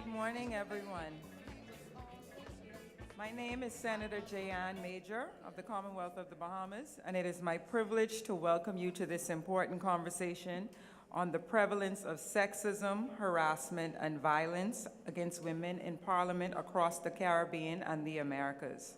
Good morning, everyone. My name is Senator Jayanne Major of the Commonwealth of the Bahamas, and it is my privilege to welcome you to this important conversation on the prevalence of sexism, harassment, and violence against women in Parliament across the Caribbean and the Americas.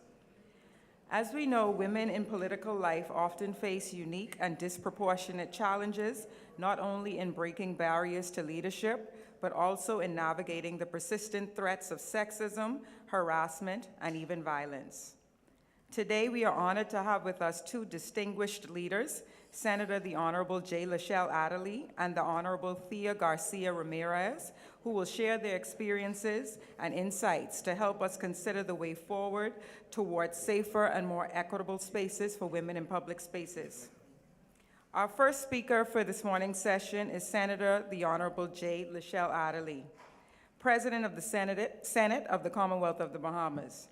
As we know, women in political life often face unique and disproportionate challenges, not only in breaking barriers to leadership, but also in navigating the persistent threats of sexism, harassment, and even violence. Today, we are honored to have with us two distinguished leaders, Senator the Honorable J. Lachelle Adderley and the Honorable Thea Garcia Ramirez, who will share their experiences and insights to help us consider the way forward towards safer and more equitable spaces for women in public spaces. Our first speaker for this morning's session is Senator the Honorable J. Lachelle Adderley, President of the Senate of the Commonwealth of the Bahamas.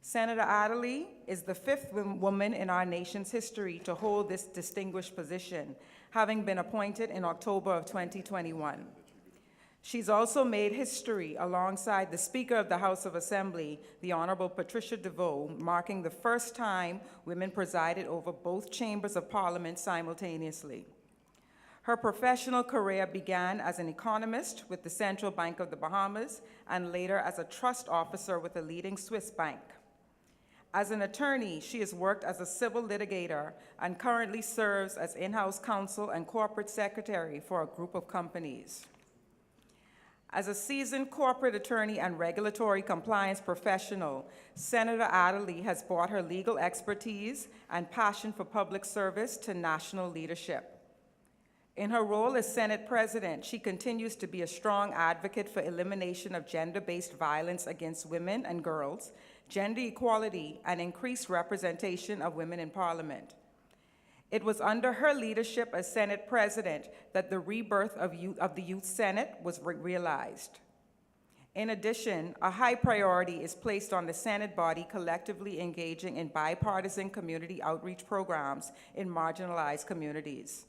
Senator Adderley is the fifth woman in our nation's history to hold this distinguished position, having been appointed in October of 2021. She's also made history alongside the Speaker of the House of Assembly, the Honorable Patricia DeVoe, marking the first time women presided over both chambers of Parliament simultaneously. Her professional career began as an economist with the Central Bank of the Bahamas and later as a trust officer with a leading Swiss bank. As an attorney, she has worked as a civil litigator and currently serves as in-house counsel and corporate secretary for a group of companies. As a seasoned corporate attorney and regulatory compliance professional, Senator Adderley has brought her legal expertise and passion for public service to national leadership. In her role as Senate President, she continues to be a strong advocate for elimination of gender-based violence against women and girls, gender equality, and increased representation of women in Parliament. It was under her leadership as Senate President that the rebirth of the Youth Senate was realized. In addition, a high priority is placed on the Senate body collectively engaging in bipartisan community outreach programs in marginalized communities.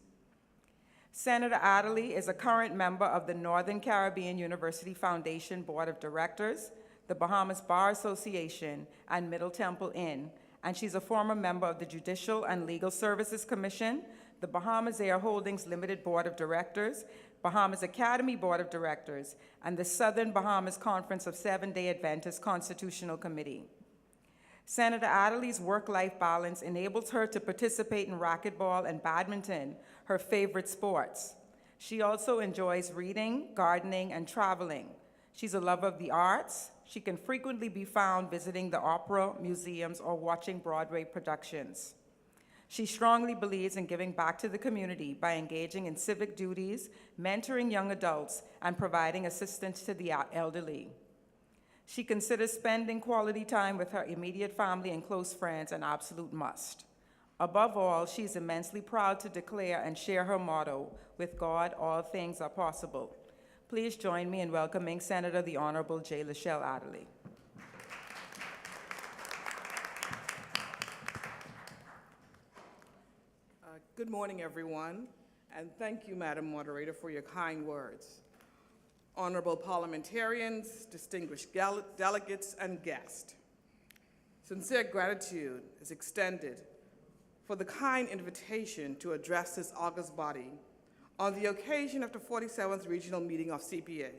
Senator Adderley is a current member of the Northern Caribbean University Foundation Board of Directors, the Bahamas Bar Association, and Middle Temple Inn, and she's a former member of the Judicial and Legal Services Commission, the Bahamas Air Holdings Limited Board of Directors, Bahamas Academy Board of Directors, and the Southern Bahamas Conference of Seventh-day Adventist Constitutional Committee. Senator Adderley's work-life balance enables her to participate in racquetball and badminton, her favorite sports. She also enjoys reading, gardening, and traveling. She's a lover of the arts. She can frequently be found visiting the opera, museums, or watching Broadway productions. She strongly believes in giving back to the community by engaging in civic duties, mentoring young adults, and providing assistance to the elderly. She considers spending quality time with her immediate family and close friends an absolute must. Above all, she's immensely proud to declare and share her motto, "With God, all things are possible." Please join me in welcoming Senator the Honorable J. Lachelle Adderley. Good morning, everyone, and thank you, Madam Moderator, for your kind words. Honorable parliamentarians, distinguished delegates, and guests, sincere gratitude is extended for the kind invitation to address this august body on the occasion of the 47th Regional Meeting of CPA.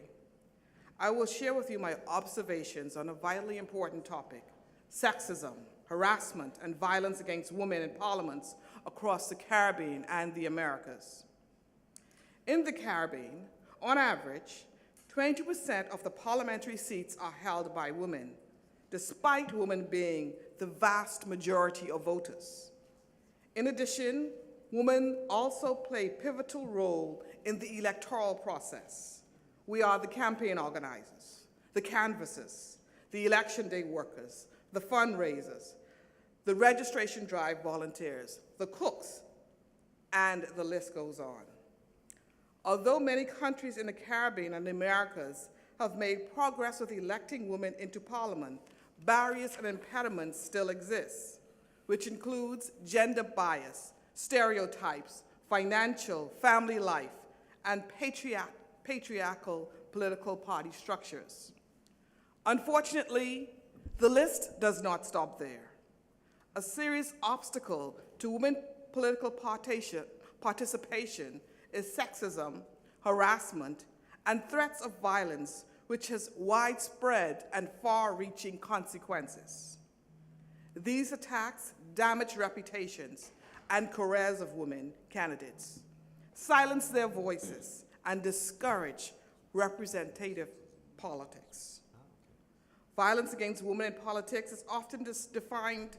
I will share with you my observations on a vitally important topic: sexism, harassment, and violence against women in parliaments across the Caribbean and the Americas. In the Caribbean, on average, 20% of the parliamentary seats are held by women, despite women being the vast majority of voters. In addition, women also play a pivotal role in the electoral process. We are the campaign organizers, the canvassers, the election day workers, the fundraisers, the registration drive volunteers, the cooks, and the list goes on. Although many countries in the Caribbean and the Americas have made progress with electing women into Parliament, barriers and impediments still exist, which includes gender bias, stereotypes, financial, family life, and patriarchal political party structures. Unfortunately, the list does not stop there. A serious obstacle to women political participation is sexism, harassment, and threats of violence, which has widespread and far-reaching consequences. These attacks damage reputations and careers of women candidates, silence their voices, and discourage representative politics. Violence against women in politics is often defined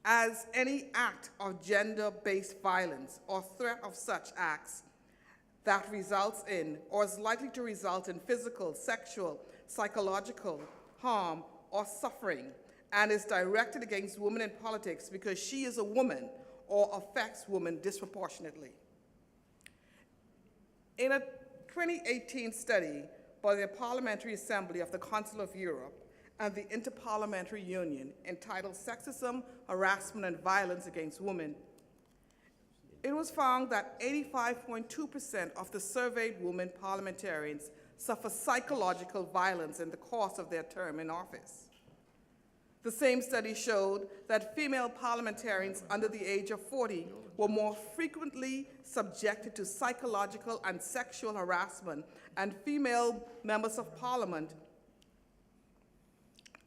as any act of gender-based violence or threat of such acts that results in or is likely to result in physical, sexual, psychological harm or suffering, and is directed against women in politics because she is a woman or affects women disproportionately. In a 2018 study by the Parliamentary Assembly of the Council of Europe and the Interparliamentary Union entitled Sexism, Harassment, and Violence Against Women, it was found that 85.2% of the surveyed women parliamentarians suffer psychological violence in the course of their term in office. The same study showed that female parliamentarians under the age of 40 were more frequently subjected to psychological and sexual harassment, and female members of parliament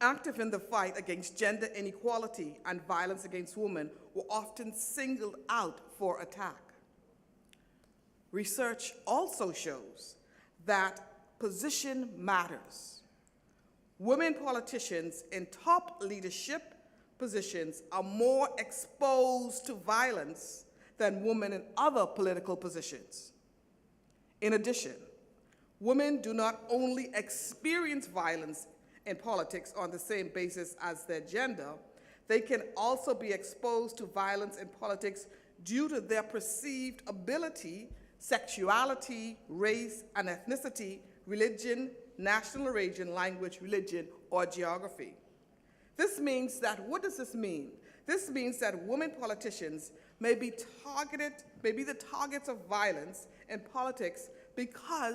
active in the fight against gender inequality and violence against women were often singled out for attack. Research also shows that position matters. Women politicians in top leadership positions are more exposed to violence than women in other political positions. In addition, women do not only experience violence in politics on the same basis as their gender, they can also be exposed to violence in politics due to their perceived ability, sexuality, race and ethnicity, religion, national origin, language, religion, or geography. This means that, what does this mean? This means that women politicians may be the targets of violence in politics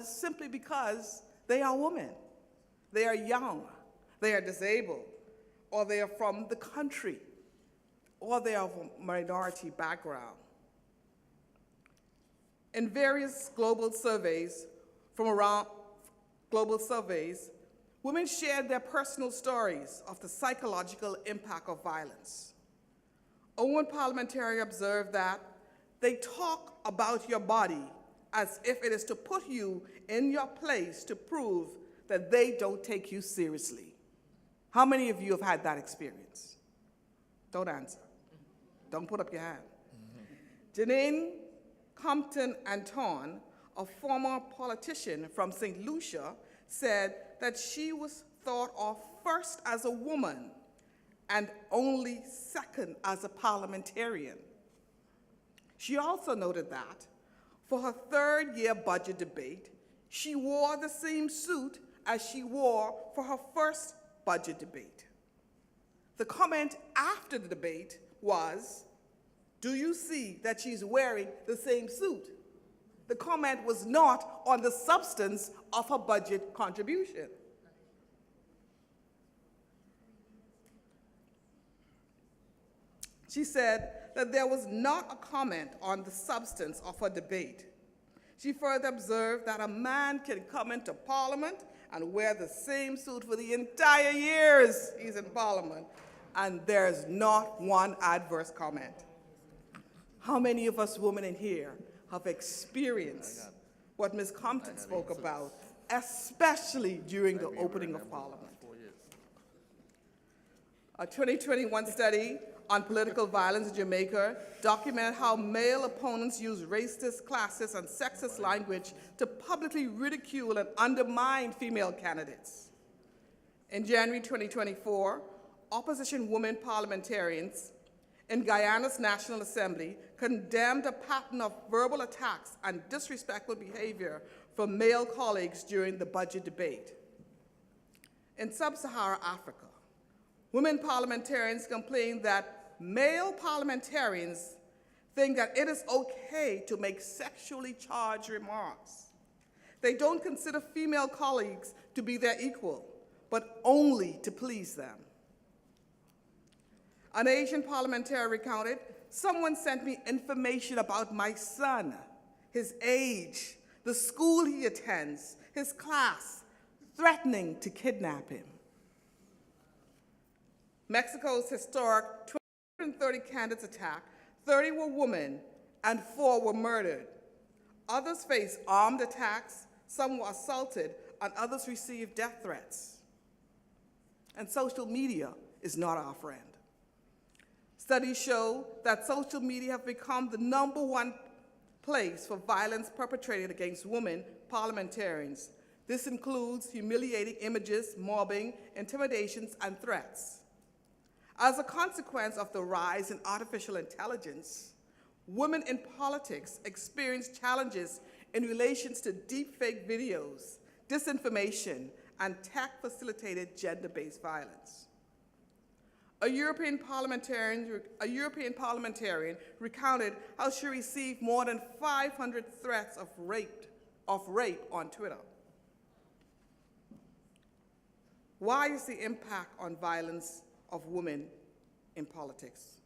simply because they are women, they are young, they are disabled, or they are from the country, or they are of a minority background. In various global surveys, women shared their personal stories of the psychological impact of violence. A woman parliamentarian observed that they talk about your body as if it is to put you in your place to prove that they don't take you seriously. How many of you have had that experience? Don't answer. Don't put up your hand. Janine Compton Anton, a former politician from St. Lucia, said that she was thought of first as a woman and only second as a parliamentarian. She also noted that for her third-year budget debate, she wore the same suit as she wore for her first budget debate. The comment after the debate was, "Do you see that she's wearing the same suit?" The comment was not on the substance of her budget contribution. She said that there was not a comment on the substance of her debate. She further observed that a man can come into Parliament and wear the same suit for the entire years he's in Parliament, and there's not one adverse comment. How many of us women in here have experienced what Ms. Compton spoke about, especially during the opening of Parliament? A 2021 study on political violence in Jamaica documented how male opponents use racist, classist, and sexist language to publicly ridicule and undermine female candidates. In January 2024, opposition women parliamentarians in Guyana's National Assembly condemned a pattern of verbal attacks and disrespectful behavior from male colleagues during the budget debate. In sub-Saharan Africa, women parliamentarians complained that male parliamentarians think that it is okay to make sexually charged remarks. They don't consider female colleagues to be their equal, but only to please them. An Asian parliamentarian recounted, "Someone sent me information about my son, his age, the school he attends, his class, threatening to kidnap him." Mexico's historic 230 candidates attack, 30 were women and 4 were murdered. Others faced armed attacks, some were assaulted, and others received death threats. And social media is not our friend. Studies show that social media have become the #1 place for violence perpetrated against women parliamentarians. This includes humiliating images, mobbing, intimidations, and threats. As a consequence of the rise in artificial intelligence, women in politics experience challenges in relation to deepfake videos, disinformation, and tech-facilitated gender-based violence. A European parliamentarian recounted how she received more than 500 threats of rape on Twitter. Why is the impact on violence of women in politics?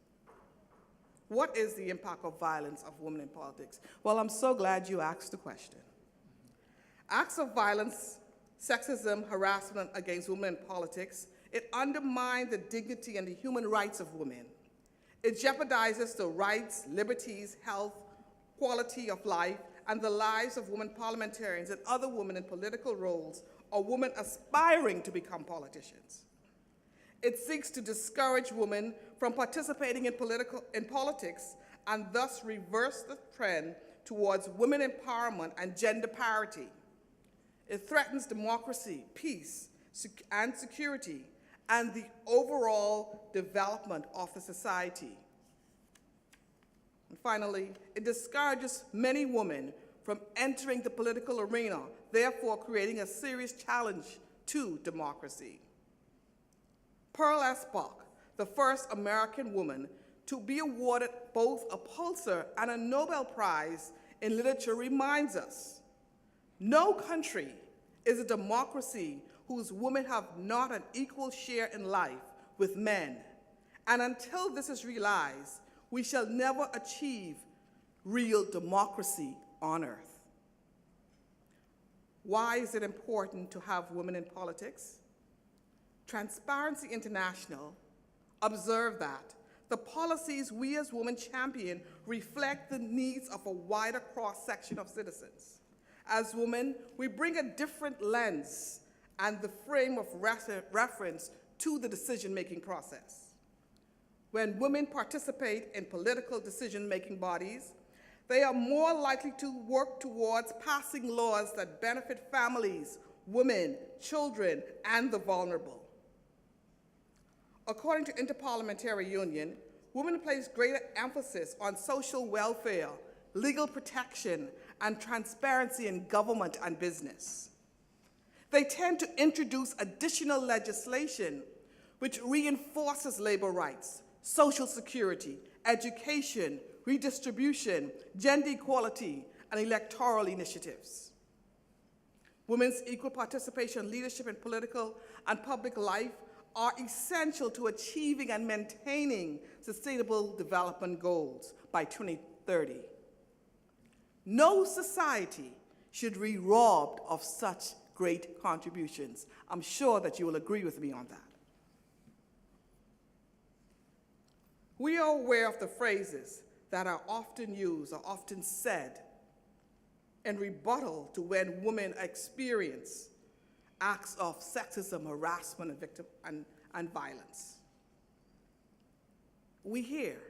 What is the impact of violence of women in politics? Well, I'm so glad you asked the question. Acts of violence, sexism, harassment against women in politics, it undermines the dignity and the human rights of women. It jeopardizes the rights, liberties, health, quality of life, and the lives of women parliamentarians and other women in political roles or women aspiring to become politicians. It seeks to discourage women from participating in politics and thus reverse the trend towards women empowerment and gender parity. It threatens democracy, peace, and security, and the overall development of the society. And finally, it discourages many women from entering the political arena, therefore creating a serious challenge to democracy. Pearl S. Buck, the first American woman to be awarded both a Pulitzer and a Nobel Prize in literature, reminds us, no country is a democracy whose women have not an equal share in life with men. And until this is realized, we shall never achieve real democracy on earth. Why is it important to have women in politics? Transparency International observed that the policies we as women champion reflect the needs of a wider cross-section of citizens. As women, we bring a different lens and the frame of reference to the decision-making process. When women participate in political decision-making bodies, they are more likely to work towards passing laws that benefit families, women, children, and the vulnerable. According to Interparliamentary Union, women place greater emphasis on social welfare, legal protection, and transparency in government and business. They tend to introduce additional legislation which reinforces labor rights, social security, education, redistribution, gender equality, and electoral initiatives. Women's equal participation and leadership in political and public life are essential to achieving and maintaining sustainable development goals by 2030. No society should be robbed of such great contributions. I'm sure that you will agree with me on that. We are aware of the phrases that are often used or often said in rebuttal to when women experience acts of sexism, harassment, and violence. We hear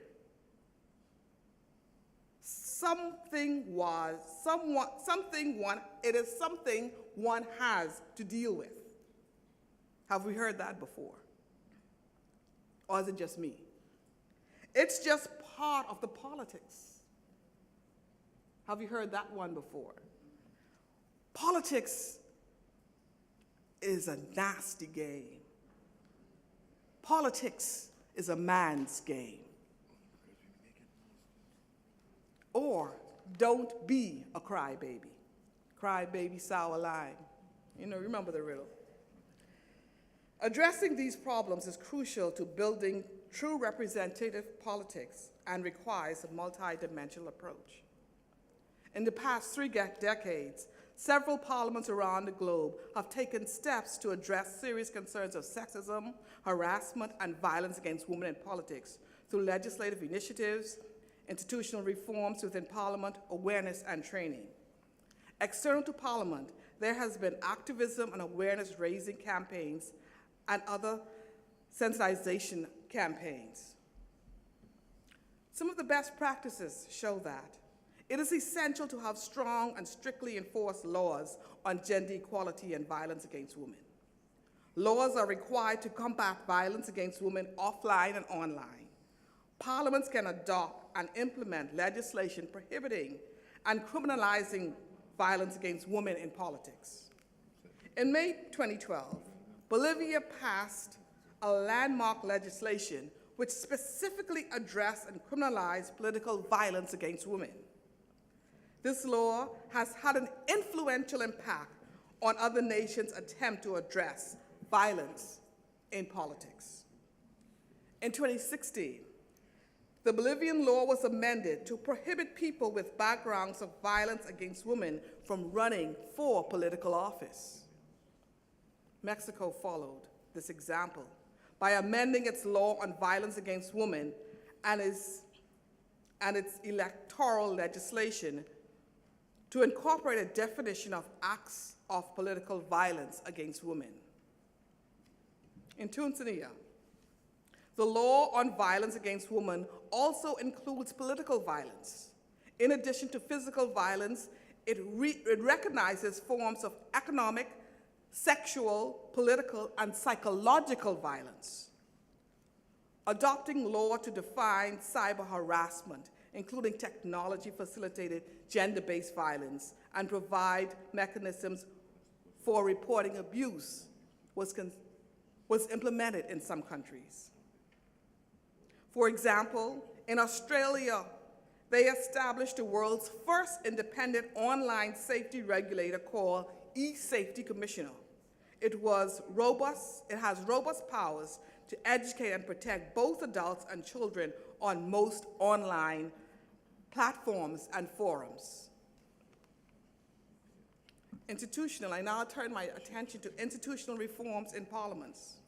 it is something one has to deal with. Have we heard that before? Or is it just me? It's just part of the politics. Have you heard that one before? Politics is a nasty game. Politics is a man's game. Or don't be a crybaby. cry baby sour lime. You know, remember the riddle. Addressing these problems is crucial to building true representative politics and requires a multidimensional approach. In the past 3 decades, several parliaments around the globe have taken steps to address serious concerns of sexism, harassment, and violence against women in politics through legislative initiatives, institutional reforms within Parliament, awareness, and training. External to Parliament, there has been activism and awareness-raising campaigns and other sensitization campaigns. Some of the best practices show that it is essential to have strong and strictly enforced laws on gender equality and violence against women. Laws are required to combat violence against women offline and online. Parliaments can adopt and implement legislation prohibiting and criminalizing violence against women in politics. In May 2012, Bolivia passed a landmark legislation which specifically addressed and criminalized political violence against women. This law has had an influential impact on other nations' attempt to address violence in politics. In 2016, the Bolivian law was amended to prohibit people with backgrounds of violence against women from running for political office. Mexico followed this example by amending its law on violence against women and its electoral legislation to incorporate a definition of acts of political violence against women. In Tanzania, the law on violence against women also includes political violence. In addition to physical violence, it recognizes forms of economic, sexual, political, and psychological violence. Adopting law to define cyber harassment, including technology-facilitated gender-based violence, and provide mechanisms for reporting abuse was implemented in some countries. For example, in Australia, they established the world's first independent online safety regulator called E-Safety Commissioner. It has robust powers to educate and protect both adults and children on most online platforms and forums. I now turn my attention to institutional reforms in parliaments.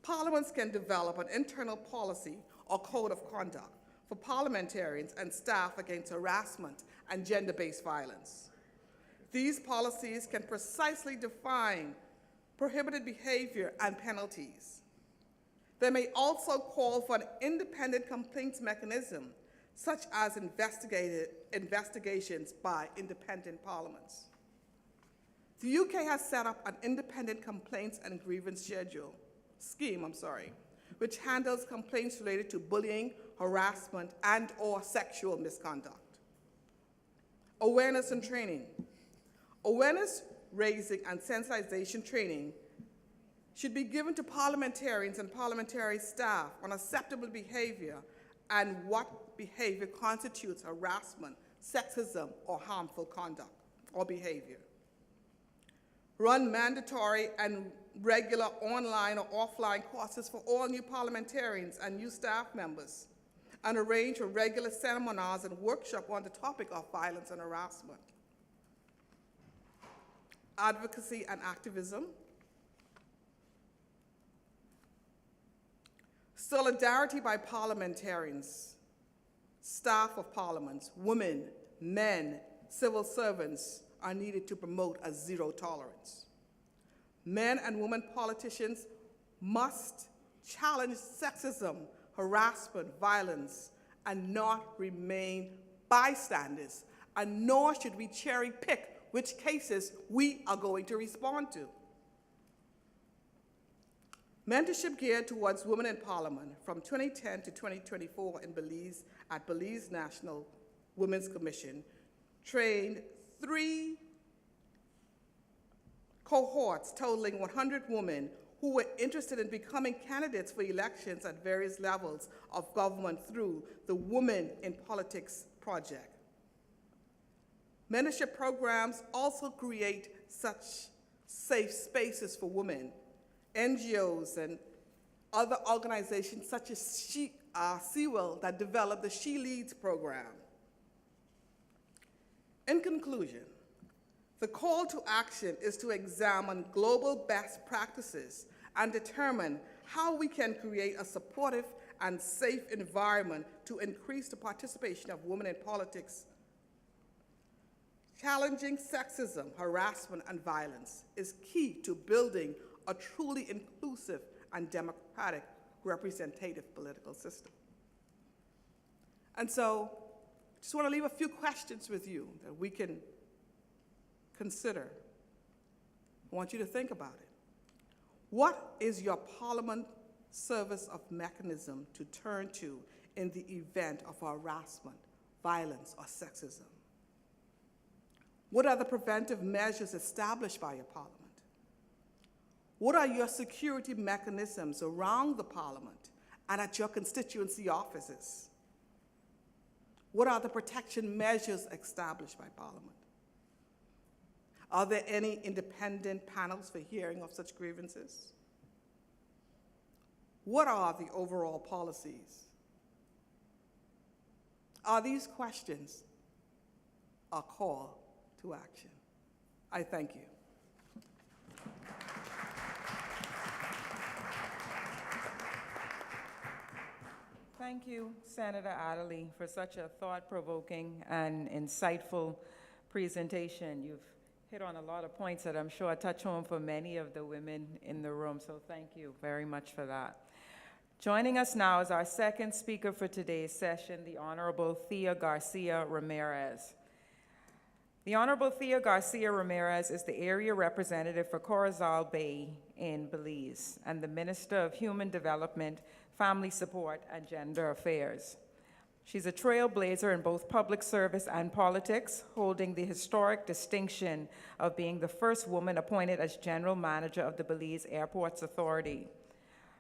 Parliaments can develop an internal policy or code of conduct for parliamentarians and staff against harassment and gender-based violence. These policies can precisely define prohibited behavior and penalties. They may also call for an independent complaints mechanism, such as investigations by independent parliaments. The UK has set up an independent complaints and grievance scheme, which handles complaints related to bullying, harassment, and/or sexual misconduct. Awareness and training. Awareness raising and sensitization training should be given to parliamentarians and parliamentary staff on acceptable behavior and what behavior constitutes harassment, sexism, or harmful conduct or behavior. Run mandatory and regular online or offline courses for all new parliamentarians and new staff members, and arrange for regular seminars and workshops on the topic of violence and harassment. Advocacy and activism. Solidarity by parliamentarians, staff of parliaments, women, men, civil servants are needed to promote a zero tolerance. Men and women politicians must challenge sexism, harassment, violence, and not remain bystanders, and nor should we cherry pick which cases we are going to respond to. Mentorship geared towards women in Parliament from 2010 to 2024 in Belize at Belize National Women's Commission trained 3 cohorts totaling 100 women who were interested in becoming candidates for elections at various levels of government through the Women in Politics project. Mentorship programs also create such safe spaces for women. NGOs and other organizations such as Sewell that develop the She Leads program. In conclusion, the call to action is to examine global best practices and determine how we can create a supportive and safe environment to increase the participation of women in politics. Challenging sexism, harassment, and violence is key to building a truly inclusive and democratic representative political system. And so, I just want to leave a few questions with you that we can consider. I want you to think about it. What is your Parliament service of mechanism to turn to in the event of harassment, violence, or sexism? What are the preventive measures established by your Parliament? What are your security mechanisms around the Parliament and at your constituency offices? What are the protection measures established by Parliament? Are there any independent panels for hearing of such grievances? What are the overall policies? Are these questions a call to action? I thank you. Thank you, Senator Adderley, for such a thought-provoking and insightful presentation. You've hit on a lot of points that I'm sure touch home for many of the women in the room, so thank you very much for that. Joining us now is our second speaker for today's session, the Honorable Thea Garcia Ramirez. The Honorable Thea Garcia Ramirez is the area representative for Corozal Bay in Belize and the Minister of Human Development, Family Support, and Gender Affairs. She's a trailblazer in both public service and politics, holding the historic distinction of being the first woman appointed as General Manager of the Belize Airports Authority.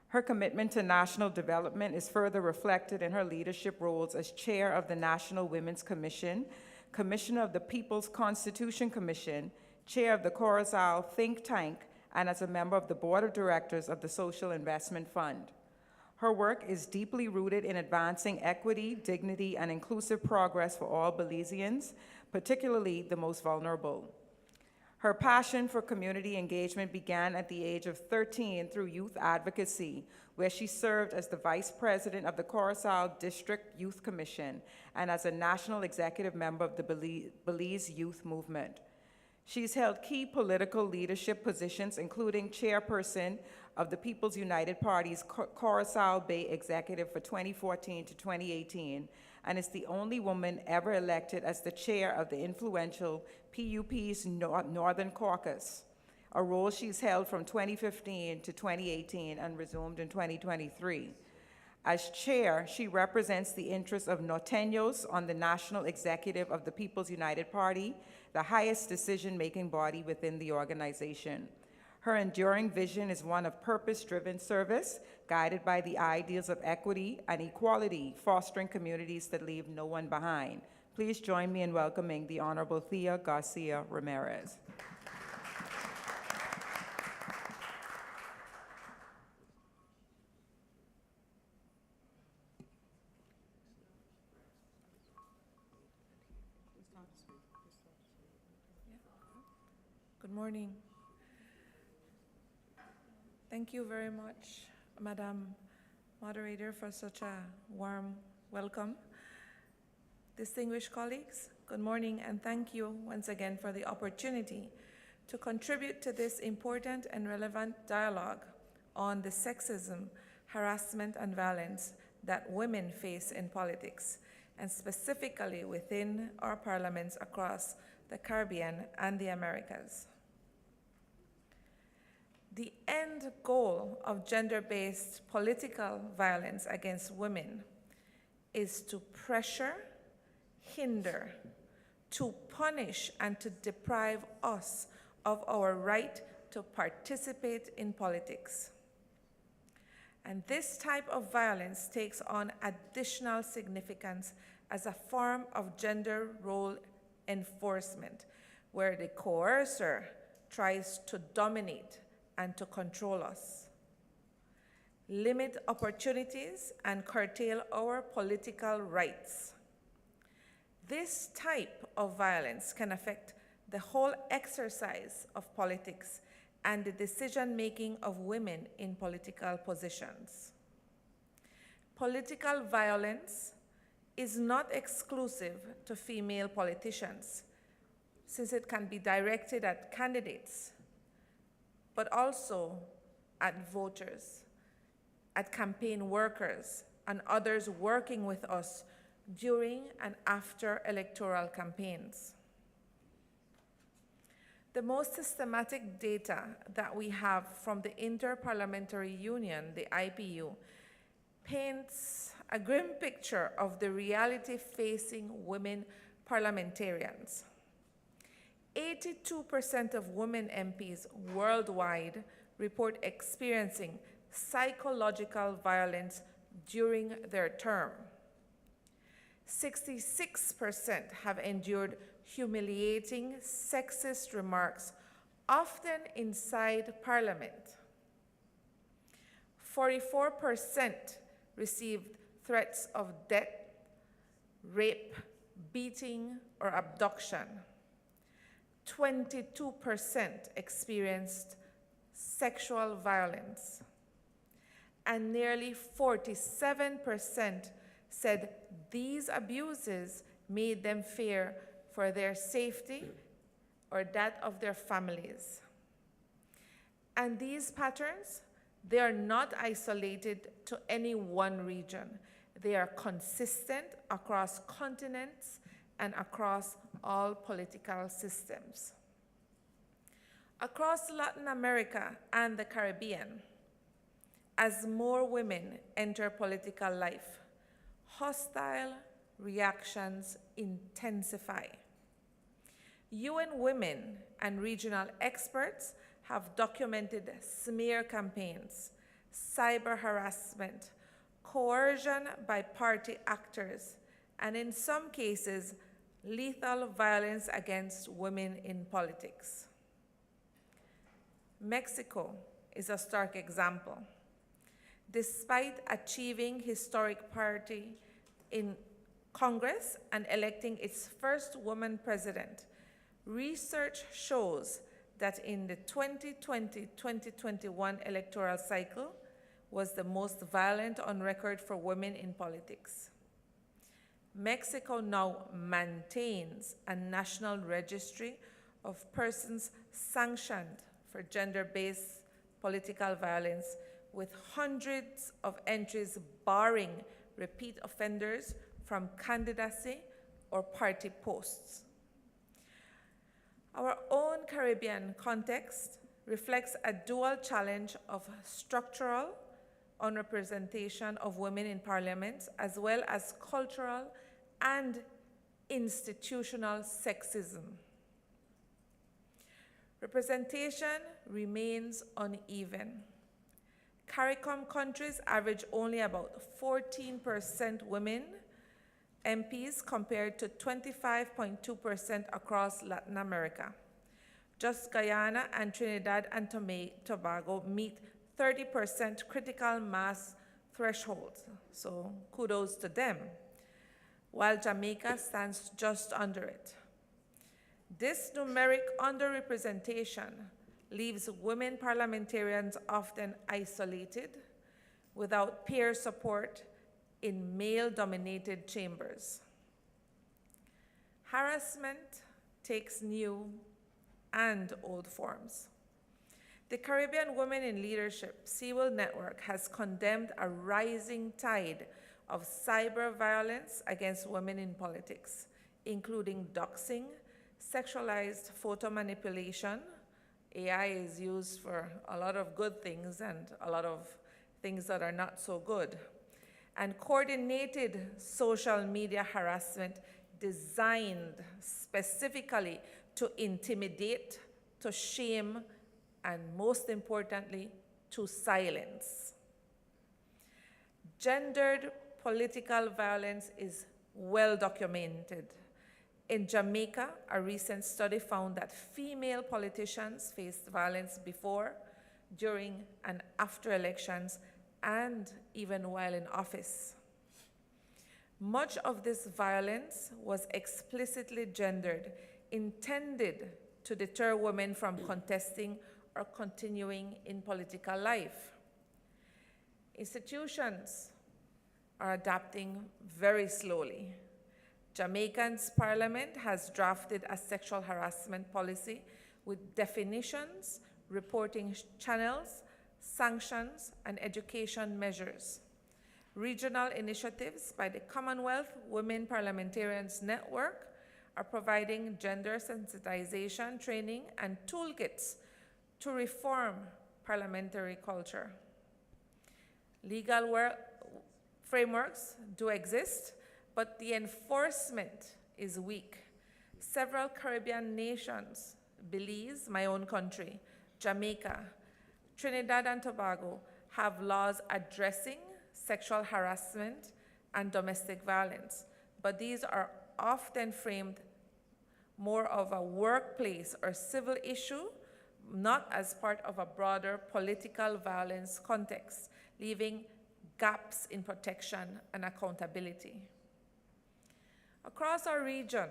Her commitment to national development is further reflected in her leadership roles as Chair of the National Women's Commission, Commissioner of the People's Constitution Commission, Chair of the Corozal Think Tank, and as a member of the Board of Directors of the Social Investment Fund. Her work is deeply rooted in advancing equity, dignity, and inclusive progress for all Belizeans, particularly the most vulnerable. Her passion for community engagement began at the age of 13 through youth advocacy, where she served as the Vice President of the Corozal District Youth Commission and as a national executive member of the Belize Youth Movement. She's held key political leadership positions, including chairperson of the People's United Party's Corozal Bay Executive for 2014 to 2018, and is the only woman ever elected as the chair of the influential PUP's Northern Caucus, a role she's held from 2015 to 2018 and resumed in 2023. As chair, she represents the interests of Norteños on the national executive of the People's United Party, the highest decision-making body within the organization. Her enduring vision is one of purpose-driven service, guided by the ideals of equity and equality, fostering communities that leave no one behind. Please join me in welcoming the Honorable Thea Garcia Ramirez. Good morning. Thank you very much, Madam Moderator, for such a warm welcome. Distinguished colleagues, good morning, and thank you once again for the opportunity to contribute to this important and relevant dialogue on the sexism, harassment, and violence that women face in politics, and specifically within our parliaments across the Caribbean and the Americas. The end goal of gender-based political violence against women is to pressure, hinder, to punish, and to deprive us of our right to participate in politics. And this type of violence takes on additional significance as a form of gender role enforcement, where the coercer tries to dominate and to control us, limit opportunities, and curtail our political rights. This type of violence can affect the whole exercise of politics and the decision-making of women in political positions. Political violence is not exclusive to female politicians, since it can be directed at candidates, but also at voters, at campaign workers, and others working with us during and after electoral campaigns. The most systematic data that we have from the Inter-Parliamentary Union, the IPU, paints a grim picture of the reality facing women parliamentarians. 82% of women MPs worldwide report experiencing psychological violence during their term. 66% have endured humiliating sexist remarks, often inside Parliament. 44% received threats of death, rape, beating, or abduction. 22% experienced sexual violence. And nearly 47% said these abuses made them fear for their safety or that of their families. And these patterns, they are not isolated to any one region. They are consistent across continents and across all political systems. Across Latin America and the Caribbean, as more women enter political life, hostile reactions intensify. UN Women and regional experts have documented smear campaigns, cyber harassment, coercion by party actors, and in some cases, lethal violence against women in politics. Mexico is a stark example. Despite achieving historic parity in Congress and electing its first woman president, research shows that in the 2020-2021 electoral cycle was the most violent on record for women in politics. Mexico now maintains a national registry of persons sanctioned for gender-based political violence, with hundreds of entries barring repeat offenders from candidacy or party posts. Our own Caribbean context reflects a dual challenge of structural unrepresentation of women in parliament, as well as cultural and institutional sexism. Representation remains uneven. CARICOM countries average only about 14% women MPs compared to 25.2% across Latin America. Just Guyana and Trinidad and Tobago meet 30% critical mass thresholds, so kudos to them, while Jamaica stands just under it. This numeric underrepresentation leaves women parliamentarians often isolated, without peer support in male-dominated chambers. Harassment takes new and old forms. The Caribbean Women in Leadership Seawell Network has condemned a rising tide of cyber violence against women in politics, including doxing, sexualized photo manipulation. AI is used for a lot of good things and a lot of things that are not so good. And coordinated social media harassment designed specifically to intimidate, to shame, and most importantly, to silence. Gendered political violence is well documented. In Jamaica, a recent study found that female politicians faced violence before, during, and after elections, and even while in office. Much of this violence was explicitly gendered, intended to deter women from contesting or continuing in political life. Institutions are adapting very slowly. Jamaican's parliament has drafted a sexual harassment policy with definitions, reporting channels, sanctions, and education measures. Regional initiatives by the Commonwealth Women Parliamentarians Network are providing gender sensitization training and toolkits to reform parliamentary culture. Legal frameworks do exist, but the enforcement is weak. Several Caribbean nations, Belize, my own country, Jamaica, Trinidad and Tobago, have laws addressing sexual harassment and domestic violence, but these are often framed more of a workplace or civil issue, not as part of a broader political violence context, leaving gaps in protection and accountability. Across our region,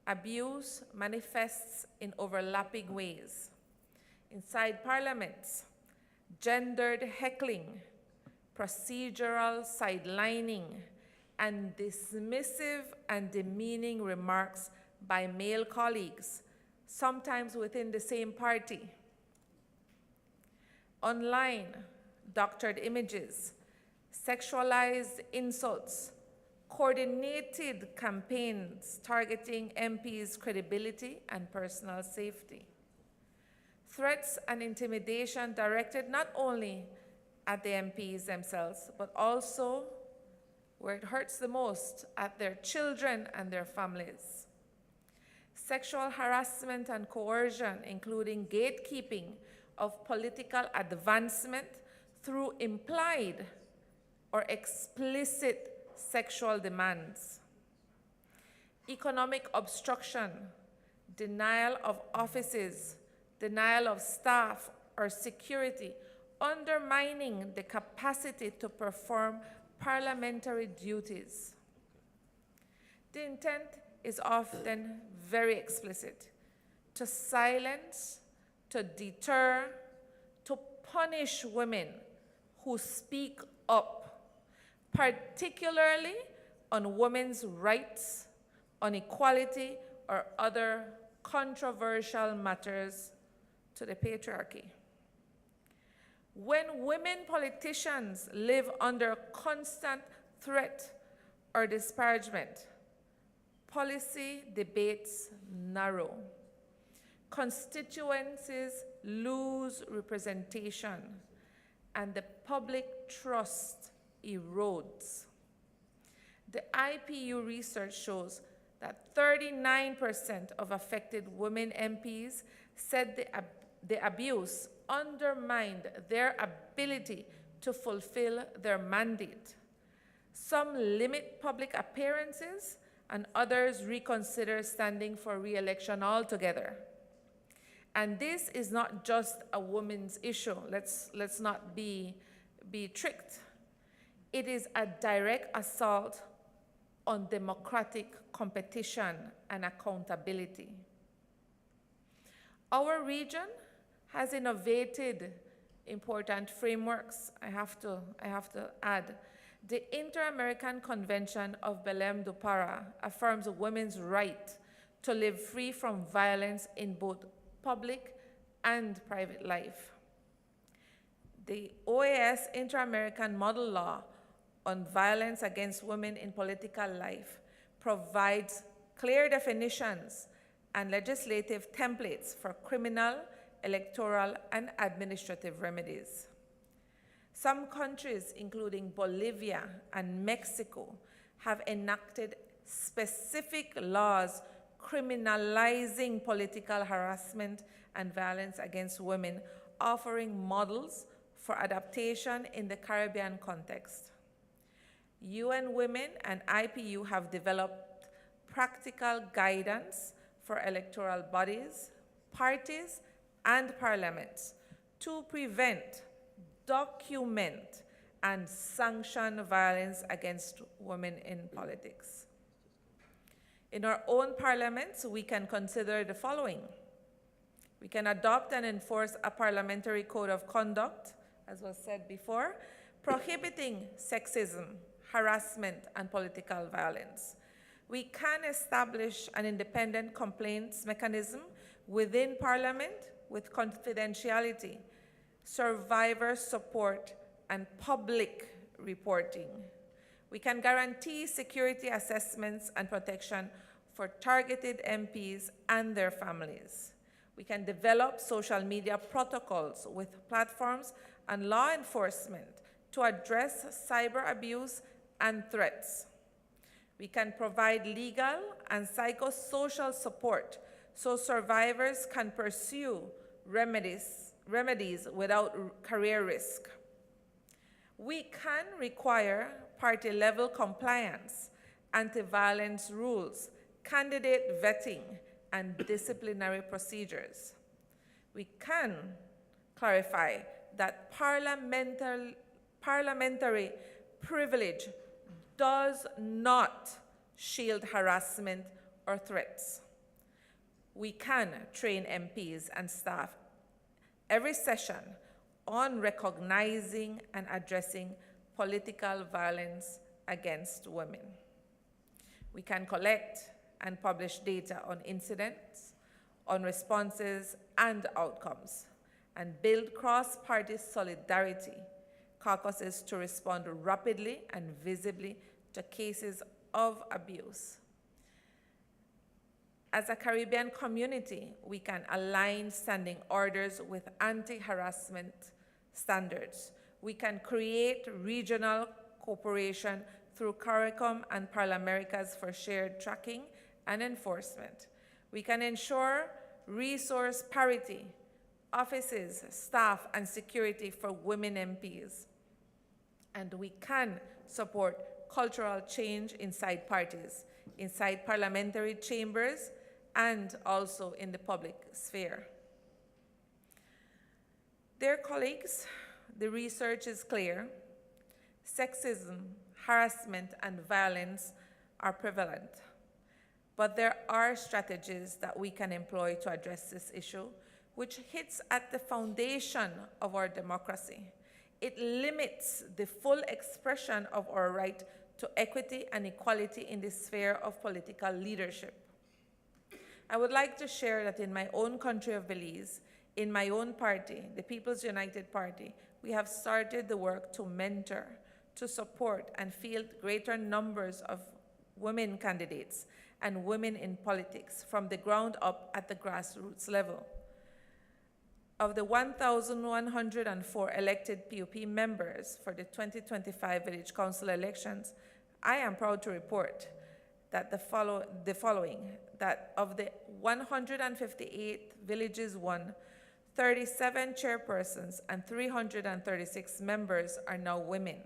abuse manifests in overlapping ways. Inside parliaments, gendered heckling, procedural sidelining, and dismissive and demeaning remarks by male colleagues, sometimes within the same party. Online, doctored images, sexualized insults, coordinated campaigns targeting MPs' credibility and personal safety. Threats and intimidation directed not only at the MPs themselves, but also, where it hurts the most, at their children and their families. Sexual harassment and coercion, including gatekeeping of political advancement through implied or explicit sexual demands. Economic obstruction, denial of offices, denial of staff or security, undermining the capacity to perform parliamentary duties. The intent is often very explicit: to silence, to deter, to punish women who speak up, particularly on women's rights, on equality, or other controversial matters to the patriarchy. When women politicians live under constant threat or disparagement, policy debates narrow. Constituencies lose representation, and the public trust erodes. The IPU research shows that 39% of affected women MPs said the abuse undermined their ability to fulfill their mandate. Some limit public appearances, and others reconsider standing for re-election altogether. And this is not just a woman's issue. Let's not be tricked. It is a direct assault on democratic competition and accountability. Our region has innovated important frameworks. I have to add. The Inter-American Convention of Belém do Pará affirms women's right to live free from violence in both public and private life. The OAS Inter-American Model Law on Violence Against Women in Political Life provides clear definitions and legislative templates for criminal, electoral, and administrative remedies. Some countries, including Bolivia and Mexico, have enacted specific laws criminalizing political harassment and violence against women, offering models for adaptation in the Caribbean context. UN Women and IPU have developed practical guidance for electoral bodies, parties, and parliaments to prevent, document, and sanction violence against women in politics. In our own parliaments, we can consider the following. We can adopt and enforce a parliamentary code of conduct, as was said before, prohibiting sexism, harassment, and political violence. We can establish an independent complaints mechanism within Parliament with confidentiality, survivor support, and public reporting. We can guarantee security assessments and protection for targeted MPs and their families. We can develop social media protocols with platforms and law enforcement to address cyber abuse and threats. We can provide legal and psychosocial support so survivors can pursue remedies without career risk. We can require party-level compliance, anti-violence rules, candidate vetting, and disciplinary procedures. We can clarify that parliamentary privilege does not shield harassment or threats. We can train MPs and staff every session on recognizing and addressing political violence against women. We can collect and publish data on incidents, on responses and outcomes, and build cross-party solidarity caucuses to respond rapidly and visibly to cases of abuse. As a Caribbean community, we can align standing orders with anti-harassment standards. We can create regional cooperation through CARICOM and Parliamericas for shared tracking and enforcement. We can ensure resource parity, offices, staff, and security for women MPs. And we can support cultural change inside parties, inside parliamentary chambers, and also in the public sphere. Dear colleagues, the research is clear. Sexism, harassment, and violence are prevalent. But there are strategies that we can employ to address this issue, which hits at the foundation of our democracy. It limits the full expression of our right to equity and equality in the sphere of political leadership. I would like to share that in my own country of Belize, in my own party, the People's United Party, we have started the work to mentor, to support, and field greater numbers of women candidates and women in politics from the ground up at the grassroots level. Of the 1,104 elected PUP members for the 2025 Village Council elections, I am proud to report that the following, that of the 158 villages won, 37 chairpersons and 336 members are now women.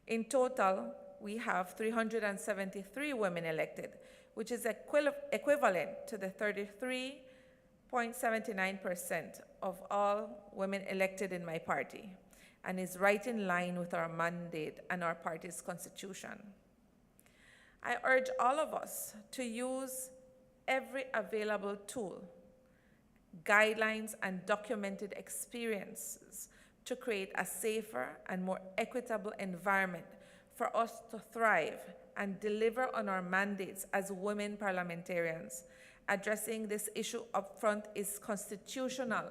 In total, we have 373 women elected, which is equivalent to the 33.79% of all women elected in my party, and is right in line with our mandate and our party's constitution. I urge all of us to use every available tool, guidelines, and documented experiences to create a safer and more equitable environment for us to thrive and deliver on our mandates as women parliamentarians. Addressing this issue up front is constitutional,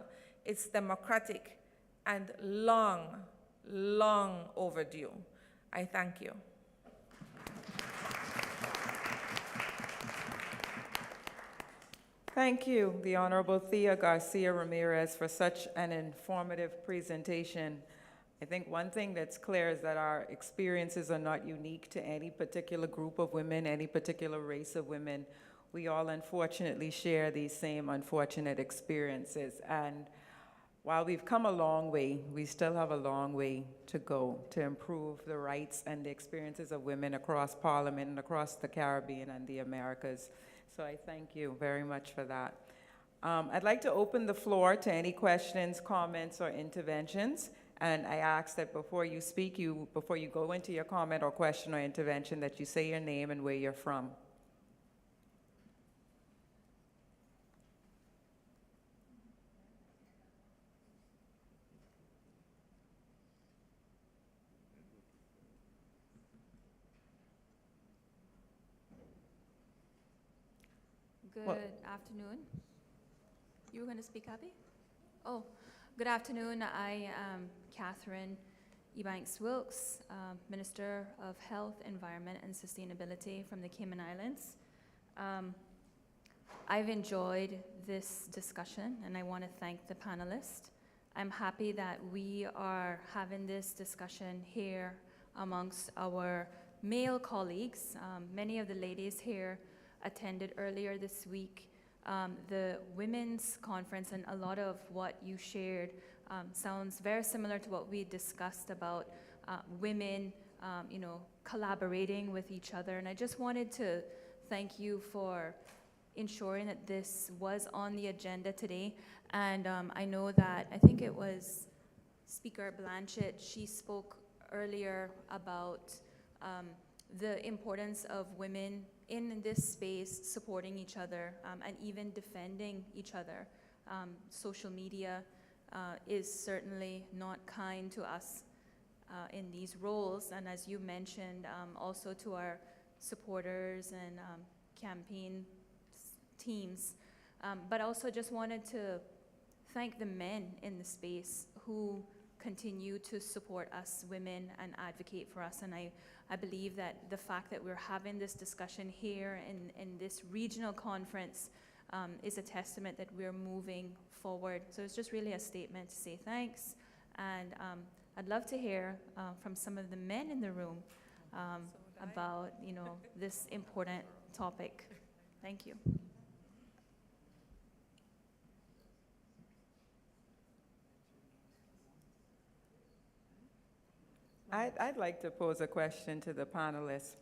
it's democratic, and long, long overdue. I thank you. Thank you, the Honorable Thea Garcia Ramirez, for such an informative presentation. I think one thing that's clear is that our experiences are not unique to any particular group of women, any particular race of women. We all unfortunately share these same unfortunate experiences. And while we've come a long way, we still have a long way to go to improve the rights and the experiences of women across Parliament and across the Caribbean and the Americas. So I thank you very much for that. I'd like to open the floor to any questions, comments, or interventions. And I ask that before you speak, before you go into your comment or question or intervention, that you say your name and where you're from. Good afternoon. You were going to speak, Abby? Oh, good afternoon. I am Catherine Ebanks-Wilkes, Minister of Health, Environment, and Sustainability from the Cayman Islands. I've enjoyed this discussion, and I want to thank the panelists. I'm happy that we are having this discussion here amongst our male colleagues. Many of the ladies here attended earlier this week the women's conference, and a lot of what you shared sounds very similar to what we discussed about women, collaborating with each other. And I just wanted to thank you for ensuring that this was on the agenda today. And I know that, I think it was Speaker Blanchett, she spoke earlier about the importance of women in this space supporting each other and even defending each other. Social media is certainly not kind to us in these roles, and as you mentioned, also to our supporters and campaign teams. But also just wanted to thank the men in the space who continue to support us women and advocate for us. And I believe that the fact that we're having this discussion here in this regional conference is a testament that we're moving forward. So it's just really a statement to say thanks. And I'd love to hear from some of the men in the room about, this important topic. Thank you. I'd like to pose a question to the panelists.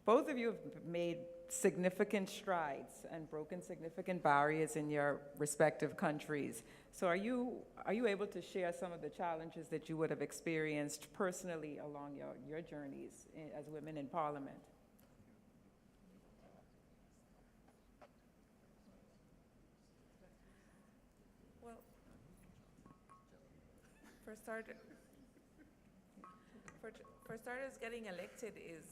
Both of you have made significant strides and broken significant barriers in your respective countries. So are you able to share some of the challenges that you would have experienced personally along your journeys as women in Parliament? Well, for starters, getting elected is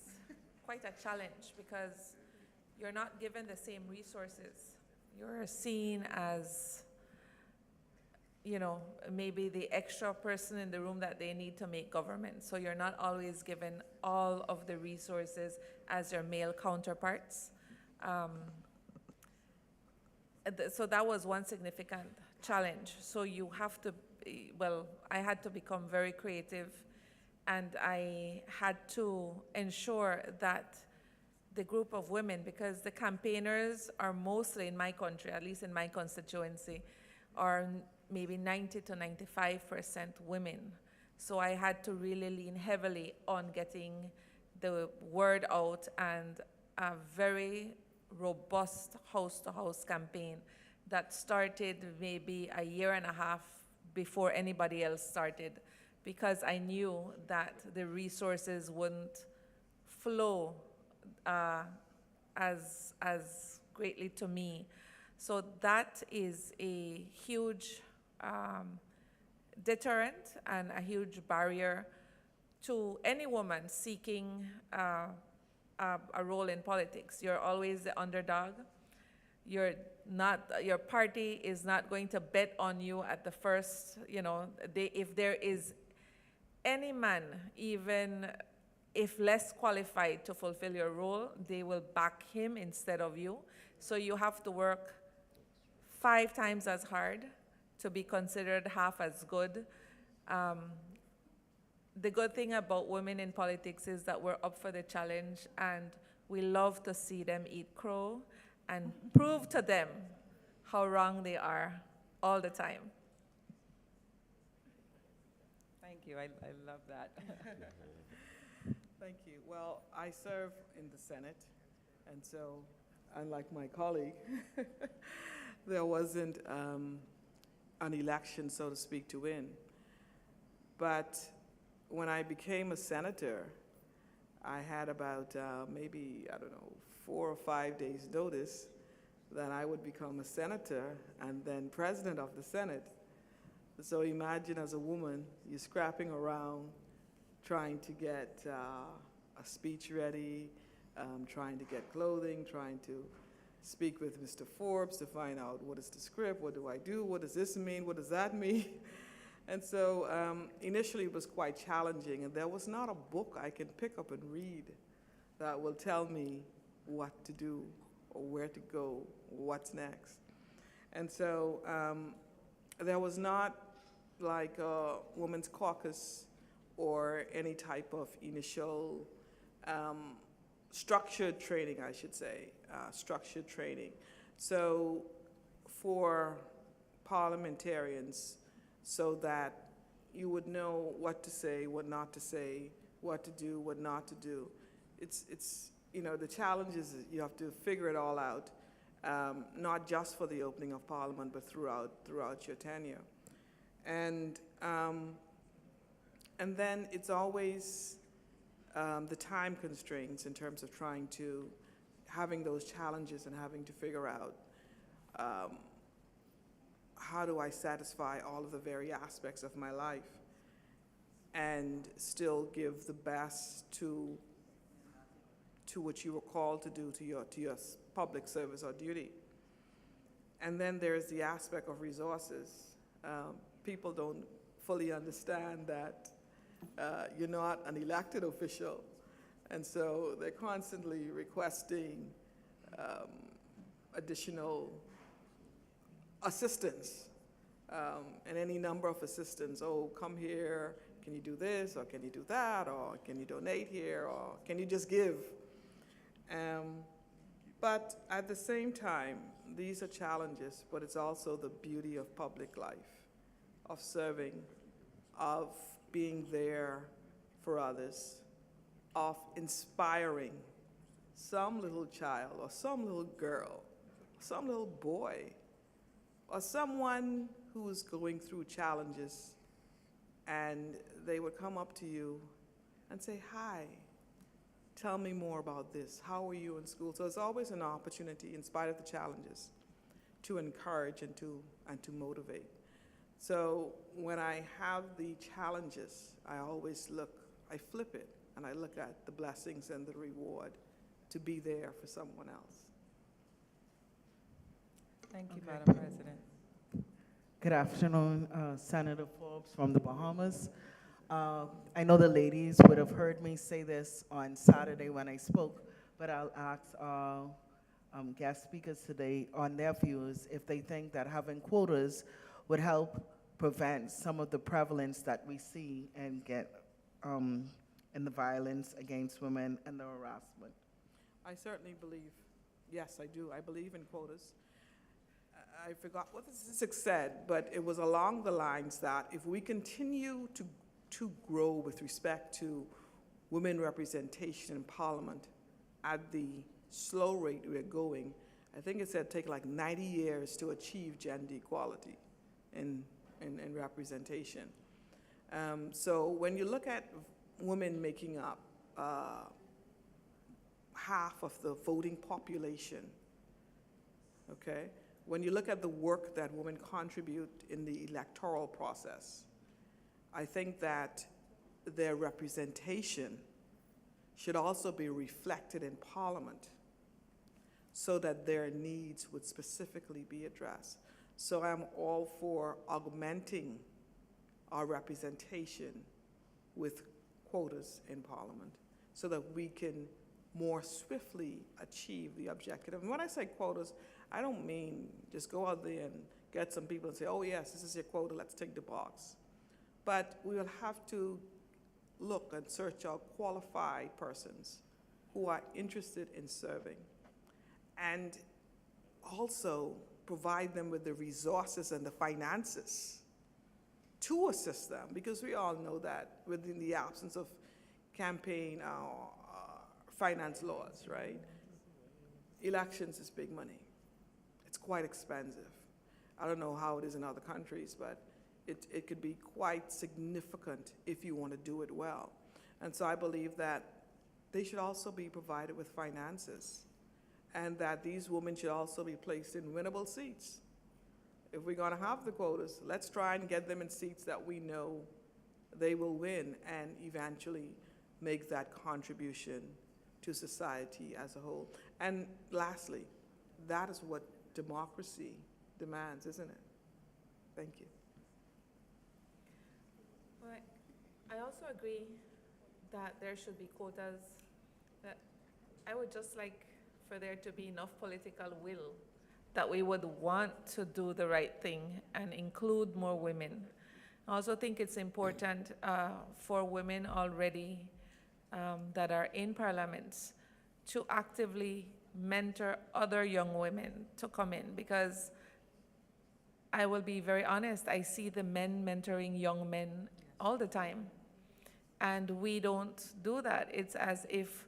quite a challenge because you're not given the same resources. You're seen as, maybe the extra person in the room that they need to make government. So you're not always given all of the resources as your male counterparts. So that was one significant challenge. So you have to, I had to become very creative, and I had to ensure that the group of women, because the campaigners are mostly in my country, at least in my constituency, are maybe 90 to 95% women. So I had to really lean heavily on getting the word out and a very robust house-to-house campaign that started maybe a year and a half before anybody else started, because I knew that the resources wouldn't flow as greatly to me. So that is a huge deterrent and a huge barrier to any woman seeking a role in politics. You're always the underdog. Your party is not going to bet on you at the first, if there is any man, even if less qualified to fulfill your role, they will back him instead of you. So you have to work 5 times as hard to be considered half as good. The good thing about women in politics is that we're up for the challenge, and we love to see them eat crow and prove to them how wrong they are all the time. you. I love that. Thank you. Well, I serve in the Senate, and so, unlike my colleague, there wasn't an election, so to speak, to win. But when I became a senator, I had about maybe, I don't know, 4 or 5 days' notice that I would become a senator and then president of the Senate. So imagine, as a woman, you're scrapping around trying to get a speech ready, trying to get clothing, trying to speak with Mr. Forbes to find out what is the script, what do I do, what does this mean, what does that mean? And so initially it was quite challenging, and there was not a book I can pick up and read that will tell me what to do or where to go, what's next. And so there was not like a women's caucus or any type of initial structured training, I should say, structured training. So for parliamentarians, so that you would know what to say, what not to say, what to do, what not to do. It's you know, the challenge is you have to figure it all out, not just for the opening of Parliament, but throughout your tenure. And then it's always the time constraints in terms of having those challenges and having to figure out how do I satisfy all of the very aspects of my life and still give the best to what you were called to do, to your public service or duty. And then there's the aspect of resources. People don't fully understand that you're not an elected official. And so they're constantly requesting additional assistance, and any number of assistance. Oh, come here, can you do this, or can you do that, or can you donate here, or can you just give? But at the same time, these are challenges, but it's also the beauty of public life, of serving, of being there for others, of inspiring some little child or some little girl, some little boy, or someone who's going through challenges, and they would come up to you and say, hi, tell me more about this. How are you in school? So it's always an opportunity, in spite of the challenges, to encourage and to motivate. So when I have the challenges, I flip it, and I look at the blessings and the reward to be there for someone else. Thank you, Okay. Madam President. Good afternoon, Senator Forbes from the Bahamas. I know the ladies would have heard me say this on Saturday when I spoke, but I'll ask guest speakers today on their views if they think that having quotas would help prevent some of the prevalence that we see and get in the violence against women and the harassment. I certainly believe, yes, I do. I believe in quotas. I forgot what the statistics said, but it was along the lines that if we continue to grow with respect to women representation in Parliament at the slow rate we're going, I think it said take like 90 years to achieve gender equality in representation. So when you look at women making up half of the voting population, okay? When you look at the work that women contribute in the electoral process, I think that their representation should also be reflected in Parliament so that their needs would specifically be addressed. So I'm all for augmenting our representation with quotas in Parliament so that we can more swiftly achieve the objective. And when I say quotas, I don't mean just go out there and get some people and say, oh yes, this is your quota, let's take the box. But we will have to look and search out qualified persons who are interested in serving, and also provide them with the resources and the finances to assist them, because we all know that within the absence of campaign finance laws, right? Elections is big money. It's quite expensive. I don't know how it is in other countries, but it could be quite significant if you want to do it well. And so I believe that they should also be provided with finances, and that these women should also be placed in winnable seats. If we're going to have the quotas, let's try and get them in seats that we know they will win and eventually make that contribution to society as a whole. And lastly, that is what democracy demands, isn't it? Thank you. Well, I also agree that there should be quotas. That I would just like for there to be enough political will that we would want to do the right thing and include more women. I also think it's important for women already that are in parliaments to actively mentor other young women to come in, because I will be very honest, I see the men mentoring young men all the time, and we don't do that. It's as if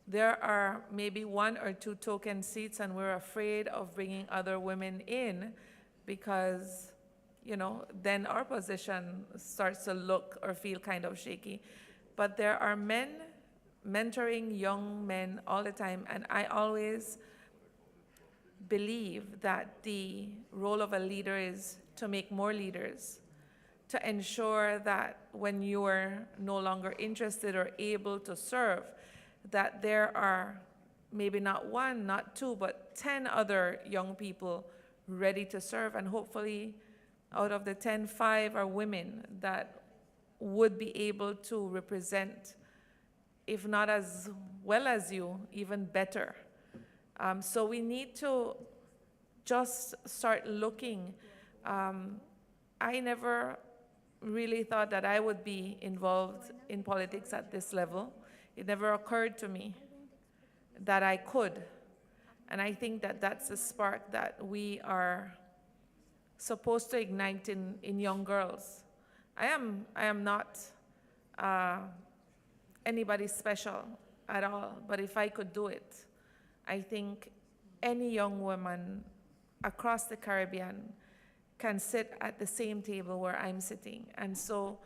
there are maybe 1 or 2 token seats and we're afraid of bringing other women in because, you know, then our position starts to look or feel kind of shaky. But there are men mentoring young men all the time, and I always believe that the role of a leader is to make more leaders, to ensure that when you are no longer interested or able to serve, that there are maybe not 1, not 2, but 10 other young people ready to serve. And hopefully out of the 10, 5 are women that would be able to represent, if not as well as you, even better. So we need to just start looking. I never really thought that I would be involved in politics at this level. It never occurred to me that I could. And I think that that's a spark that we are supposed to ignite in young girls. I am not anybody special at all, but if I could do it, I think any young woman across the Caribbean can sit at the same table where I'm sitting. And so,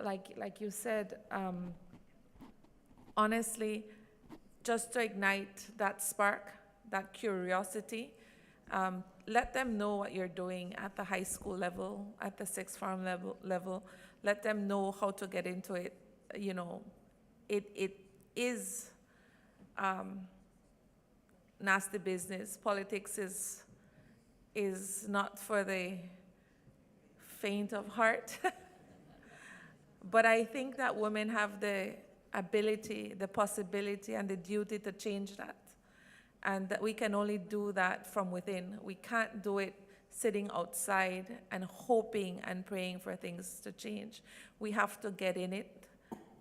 like you said, honestly, just to ignite that spark, that curiosity, let them know what you're doing at the high school level, at the sixth form level. Let them know how to get into it. You know, it is nasty business. Politics is not for the faint of heart. But I think that women have the ability, the possibility, and the duty to change that. And that we can only do that from within. We can't do it sitting outside and hoping and praying for things to change. We have to get in it.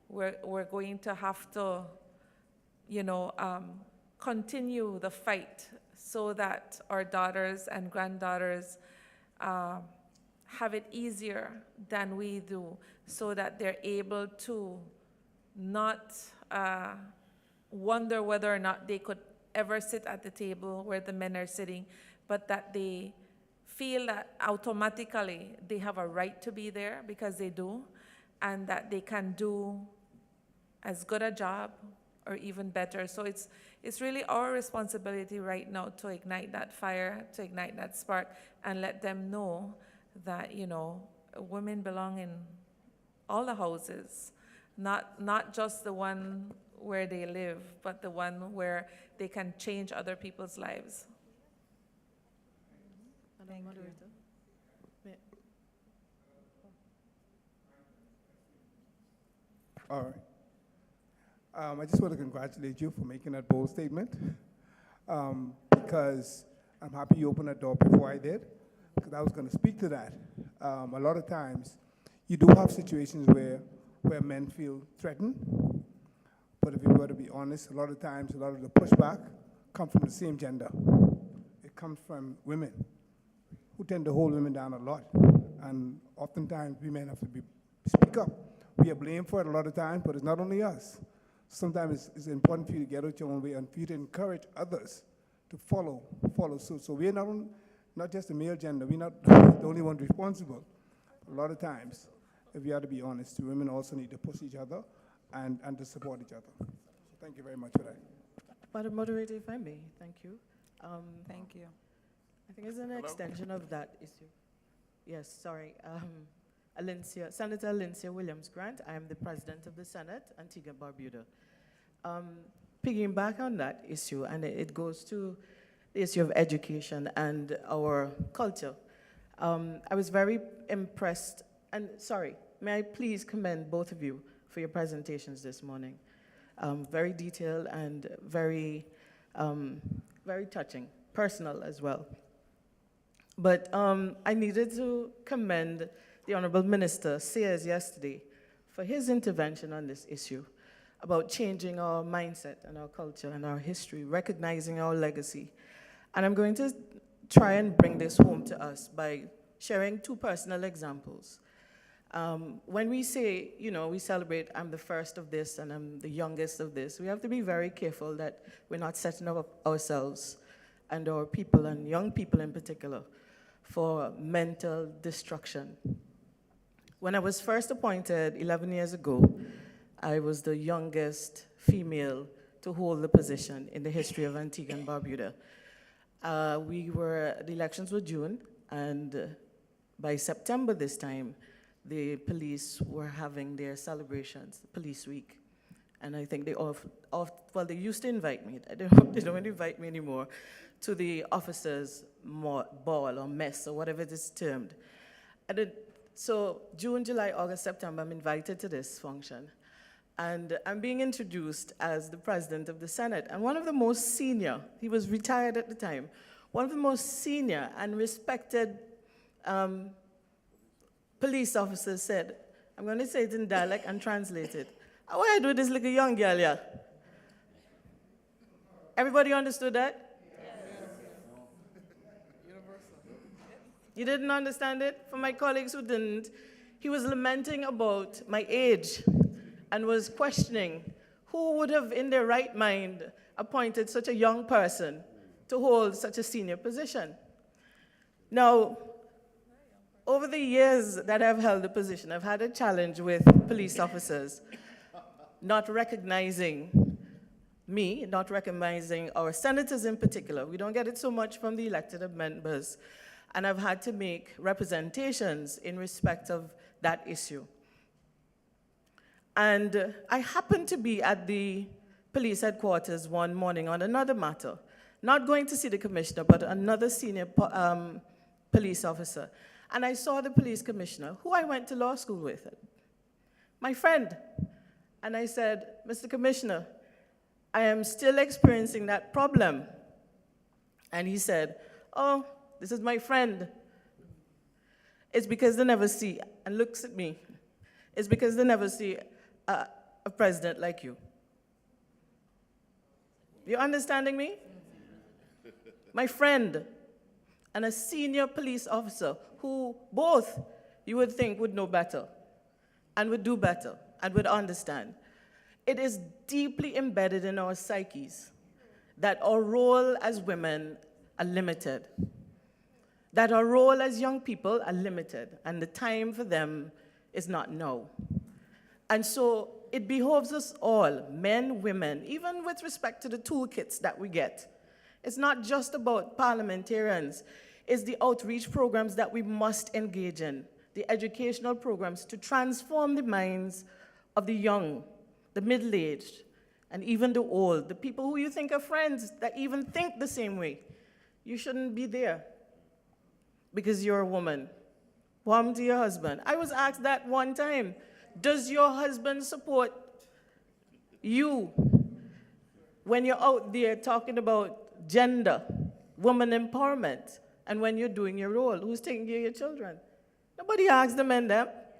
We're going to have to, you know, continue the fight so that our daughters and granddaughters have it easier than we do, so that they're able to not wonder whether or not they could ever sit at the table where the men are sitting, but that they feel that automatically they have a right to be there, because they do, and that they can do as good a job or even better. So it's really our responsibility right now to ignite that fire, to ignite that spark, and let them know that, you know, women belong in all the houses, not just the one where they live, but the one where they can change other people's lives. Thank you. All right. I just want to congratulate you for making that bold statement, because I'm happy you opened that door before I did, because I was going to speak to that. A lot of times, you do have situations where men feel threatened, but if you were to be honest, a lot of times, a lot of the pushback comes from the same gender. It comes from women, who tend to hold women down a lot. And oftentimes, we men have to speak up. We are blamed for it a lot of times, but it's not only us. Sometimes it's important for you to get out your own way and for you to encourage others to follow suit. So we're not just the male gender, we're not the only one responsible. A lot of times, if we are to be honest, women also need to push each other and to support each other. So thank you very much for that. Madam Moderator, if I may, thank you. Thank you. I think it's an extension of that issue. Yes, sorry. Senator Alincia Williams Grant. I am the President of the Senate, Antigua and Barbuda. Piggyback on that issue, and it goes to the issue of education and our culture. I was very impressed, and sorry, may I please commend both of you for your presentations this morning. Very detailed and very touching, personal as well. But I needed to commend the Honorable Minister Sayers yesterday for his intervention on this issue about changing our mindset and our culture and our history, recognizing our legacy. And I'm going to try and bring this home to us by sharing two personal examples. When we say, we celebrate, I'm the first of this and I'm the youngest of this, we have to be very careful that we're not setting up ourselves and our people, and young people in particular, for mental destruction. When I was first appointed 11 years ago, I was the youngest female to hold the position in the history of Antigua and Barbuda. The elections were June, and by September this time, the police were having their celebrations, Police Week. And I think they used to invite me. They don't invite me anymore to the officers' ball or mess or whatever it is termed. So June, July, August, September, I'm invited to this function. And I'm being introduced as the President of the Senate. And one of the most senior, he was retired at the time, one of the most senior and respected police officers said, I'm going to say it in dialect and translate it. How I do this like a young girl, yeah? Everybody understood that? Yes. You didn't understand it? For my colleagues who didn't, he was lamenting about my age and was questioning who would have, in their right mind, appointed such a young person to hold such a senior position. Now, over the years that I've held the position, I've had a challenge with police officers not recognizing me, not recognizing our senators in particular. We don't get it so much from the elected members. And I've had to make representations in respect of that issue. And I happened to be at the police headquarters one morning on another matter, not going to see the commissioner, but another senior police officer. And I saw the police commissioner, who I went to law school with, my friend. And I said, Mr. Commissioner, I am still experiencing that problem. And he said, oh, this is my friend. It's because they never see, and looks at me, it's because they never see a president like you. You understanding me? My friend and a senior police officer who both you would think would know better and would do better and would understand. It is deeply embedded in our psyches that our role as women are limited, that our role as young people are limited, and the time for them is not now. And so it behoves us all, men, women, even with respect to the toolkits that we get. It's not just about parliamentarians. It's the outreach programs that we must engage in, the educational programs to transform the minds of the young, the middle-aged, and even the old, the people who you think are friends that even think the same way. You shouldn't be there because you're a woman. Warm to your husband. I was asked that one time. Does your husband support you when you're out there talking about gender, woman empowerment, and when you're doing your role? Who's taking care of your children? Nobody asks the men that.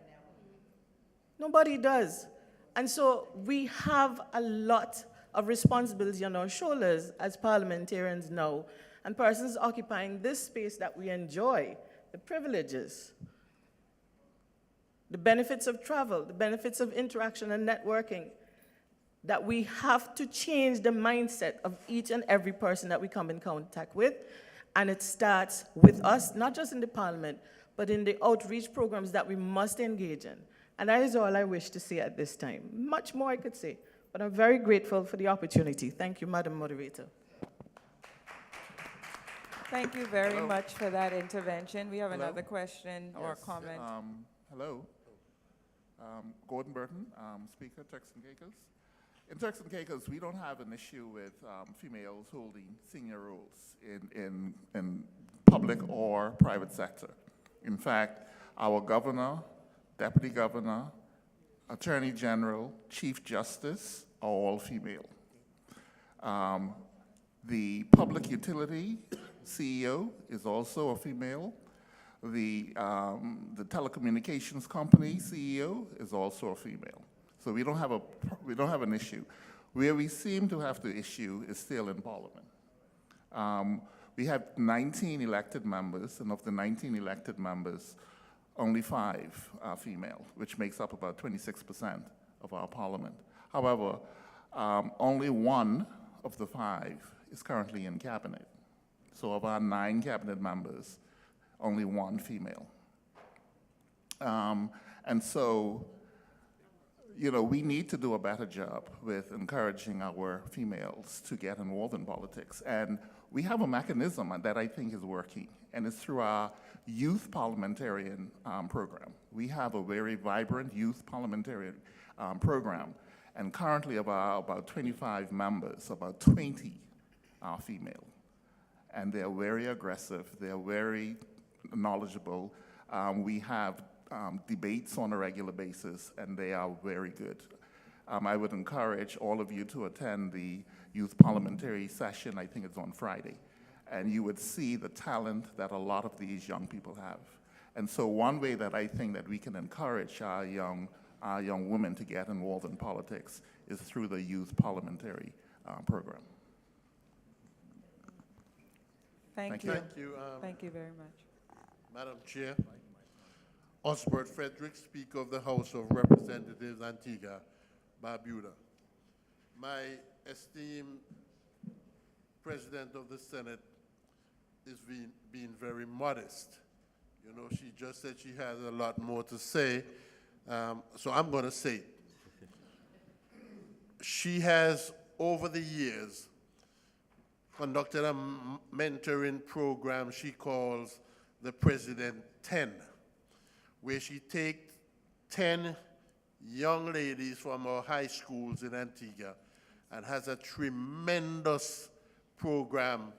Nobody does. And so we have a lot of responsibility on our shoulders as parliamentarians now, and persons occupying this space that we enjoy, the privileges. the benefits of travel, the benefits of interaction and networking, that we have to change the mindset of each and every person that we come in contact with. And it starts with us, not just in the Parliament, but in the outreach programs that we must engage in. And that is all I wish to say at this time. Much more I could say, but I'm very grateful for the opportunity. Thank you, Madam Moderator. Thank you very much for that intervention. We have another question or Yes, comment. Hello. Gordon Burton, Speaker, Turks and Caicos. In Turks and Caicos, we don't have an issue with females holding senior roles in public or private sector. In fact, our governor, deputy governor, attorney general, chief justice are all female. The public utility CEO is also a female. The telecommunications company CEO is also a female. So we don't have an issue. Where we seem to have the issue is still in Parliament. We have 19 elected members, and of the 19 elected members, only 5 are female, which makes up about 26% of our Parliament. However, only 1 of the 5 is currently in cabinet. So of our 9 cabinet members, only 1 female. And so, you know, we need to do a better job with encouraging our females to get involved in politics. And we have a mechanism that I think is working, and it's through our youth parliamentarian program. We have a very vibrant youth parliamentarian program, and currently of our about 25 members, about 20 are female. And they're very aggressive, they're very knowledgeable. We have debates on a regular basis, and they are very good. I would encourage all of you to attend the youth parliamentary session. I think it's on Friday. And you would see the talent that a lot of these young people have. And so one way that I think that we can encourage our young women to get involved in politics is through the youth parliamentary program. Thank you. Thank you. Thank you very much. Madam Chair, Osbert Frederick, Speaker of the House of Representatives, Antigua, Barbuda. My esteemed President of the Senate is being very modest. You know, she just said she has a lot more to say, so I'm going to say it. She has, over the years, conducted a mentoring program she calls the President 10, where she takes 10 young ladies from our high schools in Antigua and has a tremendous program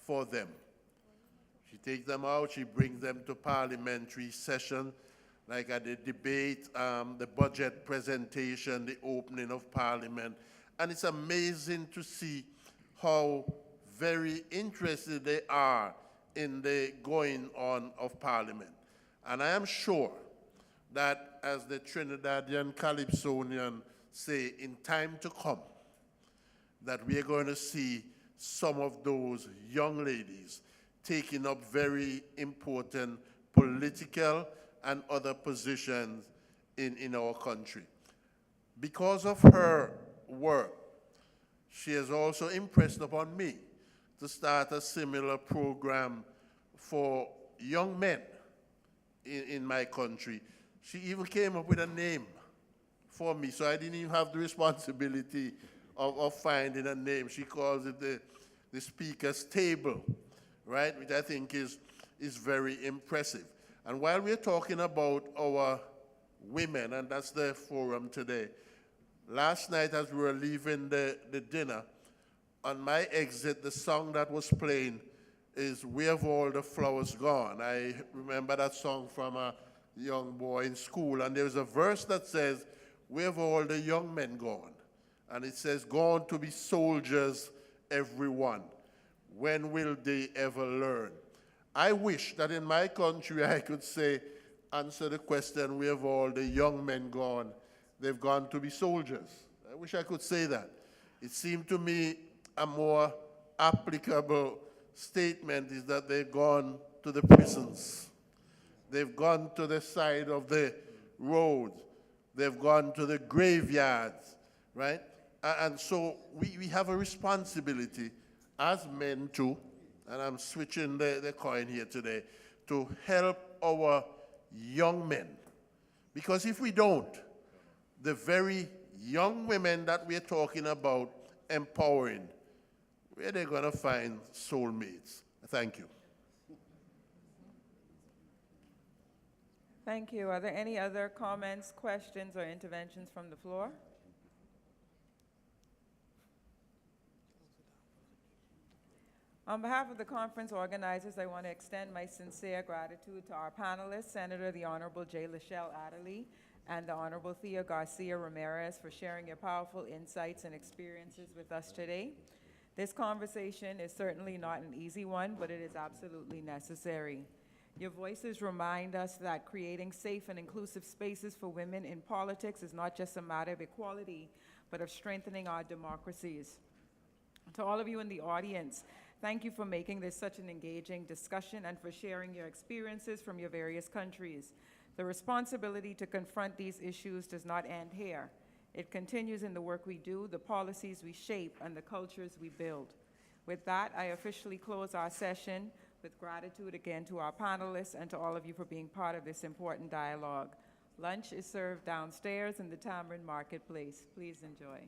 for them. She takes them out, she brings them to parliamentary session, like at the debate, the budget presentation, the opening of Parliament, and it's amazing to see how very interested they are in the going on of Parliament. And I am sure that, as the Trinidadian Calypsonian say, in time to come, that we are going to see some of those young ladies taking up very important political and other positions in our country. Because of her work, she has also impressed upon me to start a similar program for young men in my country. She even came up with a name for me, so I didn't even have the responsibility of finding a name. She calls it the Speaker's Table, right, which I think is very impressive. And while we're talking about our women, and that's the forum today, last night as we were leaving the dinner, on my exit, the song that was playing is Where Have All the Flowers Gone? I remember that song from a young boy in school, and there's a verse that says, where have all the young men gone? And it says, gone to be soldiers, everyone. When will they ever learn? I wish that in my country I could say, answer the question, where have all the young men gone? They've gone to be soldiers. I wish I could say that. It seemed to me a more applicable statement is that they've gone to the prisons. They've gone to the side of the roads. They've gone to the graveyards, right? And so we have a responsibility as men too, and I'm switching the coin here today, to help our young men. Because if we don't, the very young women that we're talking about empowering, where are they going to find soulmates? Thank you. Thank you. Are there any other comments, questions, or interventions from the floor? On behalf of the conference organizers, I want to extend my sincere gratitude to our panelists, Senator the Honorable J. Lachelle Adderley and the Honorable Thea Garcia Ramirez, for sharing your powerful insights and experiences with us today. This conversation is certainly not an easy one, but it is absolutely necessary. Your voices remind us that creating safe and inclusive spaces for women in politics is not just a matter of equality, but of strengthening our democracies. To all of you in the audience, thank you for making this such an engaging discussion and for sharing your experiences from your various countries. The responsibility to confront these issues does not end here. It continues in the work we do, the policies we shape, and the cultures we build. With that, I officially close our session with gratitude again to our panelists and to all of you for being part of this important dialogue. Lunch is served downstairs in the Tamarind Marketplace. Please enjoy.